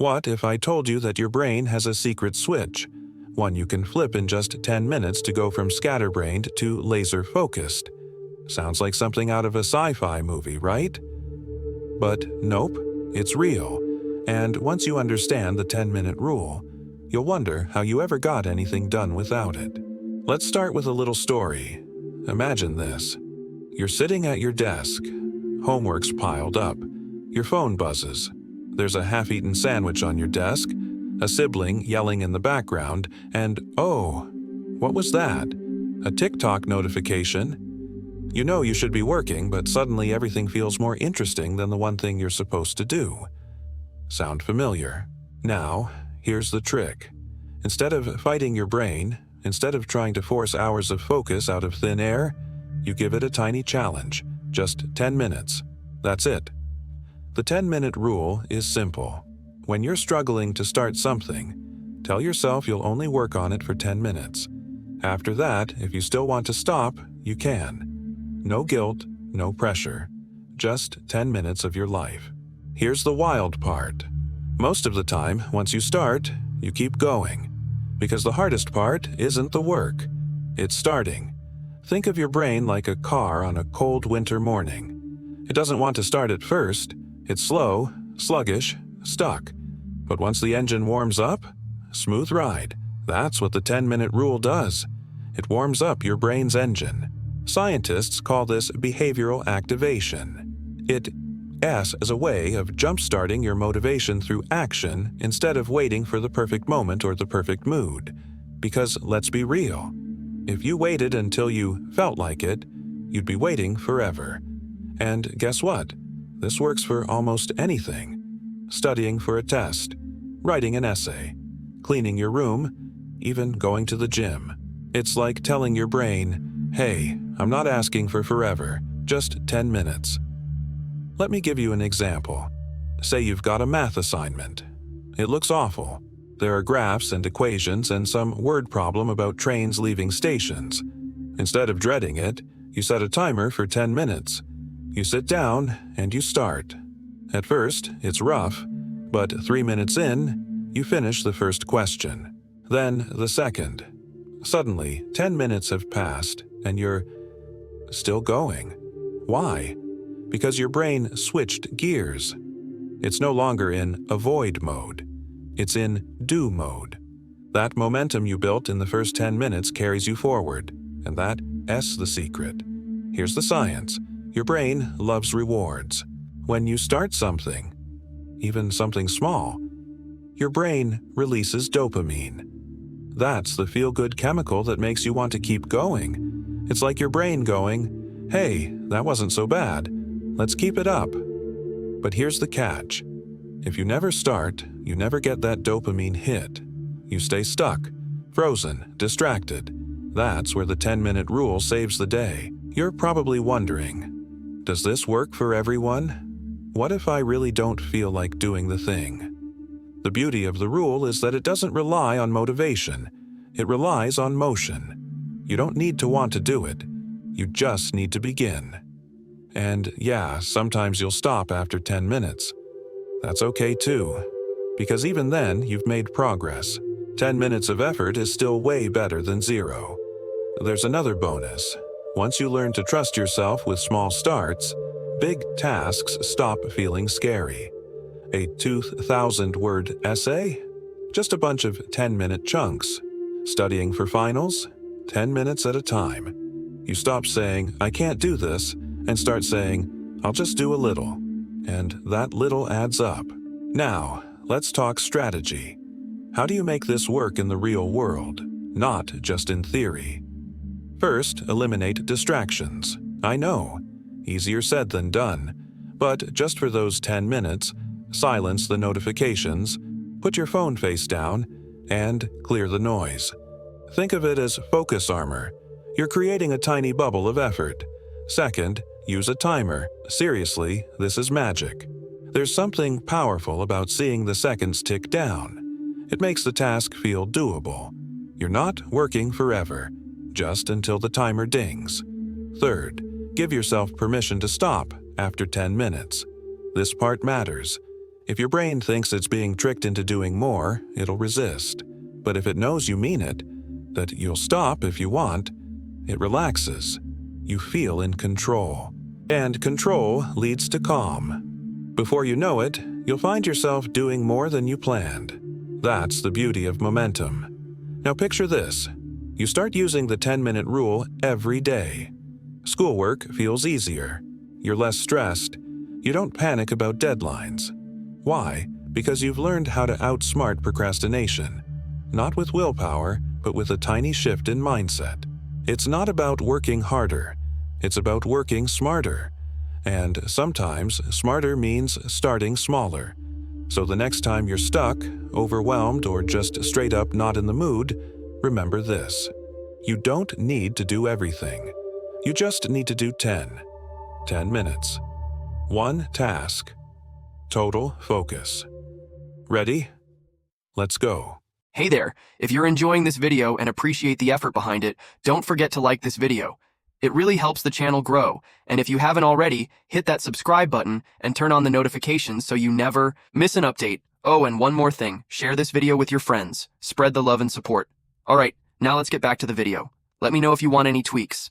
What if I told you that your brain has a secret switch, one you can flip in just 10 minutes to go from scatterbrained to laser-focused? Sounds like something out of a sci-fi movie, right? But nope, it's real. And once you understand the 10-minute rule, you'll wonder how you ever got anything done without it. Let's start with a little story. Imagine this. You're sitting at your desk. Homework's piled up. Your phone buzzes. There's a half-eaten sandwich on your desk, a sibling yelling in the background, and oh, what was that? A TikTok notification? You know you should be working, but suddenly everything feels more interesting than the one thing you're supposed to do. Sound familiar? Now, here's the trick. Instead of fighting your brain, instead of trying to force hours of focus out of thin air, you give it a tiny challenge, just 10 minutes. That's it. The 10-minute rule is simple. When you're struggling to start something, tell yourself you'll only work on it for 10 minutes. After that, if you still want to stop, you can. No guilt, no pressure. Just 10 minutes of your life. Here's the wild part. Most of the time, once you start, you keep going. Because the hardest part isn't the work. It's starting. Think of your brain like a car on a cold winter morning. It doesn't want to start at first. It's slow, sluggish, stuck. But once the engine warms up, smooth ride. That's what the 10-minute rule does. It warms up your brain's engine. Scientists call this behavioral activation. It S as a way of jump-starting your motivation through action instead of waiting for the perfect moment or the perfect mood. Because let's be real, if you waited until you felt like it, you'd be waiting forever. And guess what? This works for almost anything. Studying for a test, writing an essay, cleaning your room, even going to the gym. It's like telling your brain, hey, I'm not asking for forever, just 10 minutes. Let me give you an example. Say you've got a math assignment. It looks awful. There are graphs and equations and some word problem about trains leaving stations. Instead of dreading it, you set a timer for 10 minutes. You sit down and you start. At first, it's rough, but 3 minutes in, you finish the first question. Then the second. Suddenly, 10 minutes have passed and you're still going. Why? Because your brain switched gears. It's no longer in avoid mode. It's in do mode. That momentum you built in the first 10 minutes carries you forward, and that's the secret. Here's the science. Your brain loves rewards. When you start something, even something small, your brain releases dopamine. That's the feel-good chemical that makes you want to keep going. It's like your brain going, hey, that wasn't so bad. Let's keep it up. But here's the catch. If you never start, you never get that dopamine hit. You stay stuck, frozen, distracted. That's where the 10-minute rule saves the day. You're probably wondering, does this work for everyone? What if I really don't feel like doing the thing? The beauty of the rule is that it doesn't rely on motivation. It relies on motion. You don't need to want to do it. You just need to begin. And yeah, sometimes you'll stop after 10 minutes. That's okay too, because even then you've made progress. 10 minutes of effort is still way better than 0. There's another bonus. Once you learn to trust yourself with small starts, big tasks stop feeling scary. A 2,000-word essay? Just a bunch of 10-minute chunks. Studying for finals? 10 minutes at a time. You stop saying, I can't do this, and start saying, I'll just do a little. And that little adds up. Now, let's talk strategy. How do you make this work in the real world, not just in theory? First, eliminate distractions. I know, easier said than done. But just for those 10 minutes, silence the notifications, put your phone face down, and clear the noise. Think of it as focus armor. You're creating a tiny bubble of effort. Second, use a timer. Seriously, this is magic. There's something powerful about seeing the seconds tick down. It makes the task feel doable. You're not working forever, just until the timer dings. Third, give yourself permission to stop after 10 minutes. This part matters. If your brain thinks it's being tricked into doing more, it'll resist. But if it knows you mean it, that you'll stop if you want, it relaxes. You feel in control. And control leads to calm. Before you know it, you'll find yourself doing more than you planned. That's the beauty of momentum. Now picture this. You start using the 10-minute rule every day. Schoolwork feels easier. You're less stressed. You don't panic about deadlines. Why? Because you've learned how to outsmart procrastination. Not with willpower, but with a tiny shift in mindset. It's not about working harder. It's about working smarter. And sometimes smarter means starting smaller. So the next time you're stuck, overwhelmed, or just straight up not in the mood, remember this. You don't need to do everything. You just need to do 10 minutes. One task. Total focus. Ready? Let's go. Hey there, if you're enjoying this video and appreciate the effort behind it, don't forget to like this video. It really helps the channel grow, and if you haven't already, hit that subscribe button and turn on the notifications so you never miss an update. Oh, and one more thing, share this video with your friends. Spread the love and support. Alright, now let's get back to the video. Let me know if you want any tweaks.